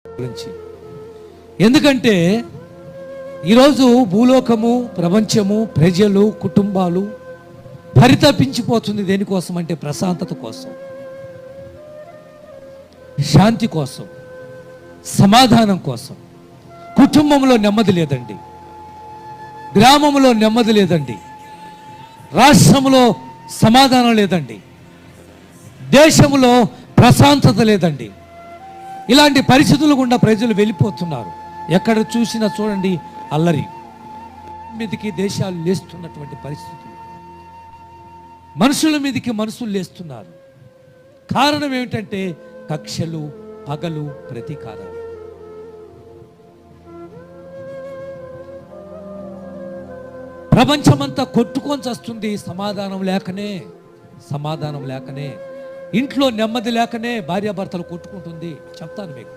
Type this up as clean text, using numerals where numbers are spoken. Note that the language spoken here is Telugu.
గురించి. ఎందుకంటే ఈరోజు భూలోకము, ప్రపంచము, ప్రజలు, కుటుంబాలు పరితపించిపోతుంది. దేనికోసం అంటే ప్రశాంతత కోసం, శాంతి కోసం, సమాధానం కోసం. కుటుంబంలో నెమ్మది లేదండి, గ్రామంలో నెమ్మది లేదండి, రాష్ట్రంలో సమాధానం లేదండి, దేశంలో ప్రశాంతత లేదండి. ఇలాంటి పరిస్థితులు గుండా ప్రజలు వెళ్ళిపోతున్నారు. ఎక్కడ చూసినా చూడండి అల్లరి మీదకి దేశాలు లేస్తున్నటువంటి పరిస్థితులు, మనుషుల మీదకి మనుషులు లేస్తున్నారు. కారణం ఏమిటంటే కక్షలు, పగలు, ప్రతీకారాలు. ప్రపంచమంతా కొట్టుకొని చస్తుంది సమాధానం లేకనే. ఇంట్లో నెమ్మది లేకనే భార్యాభర్తలు కొట్టుకుంటుంది. చెప్తాను మీకు.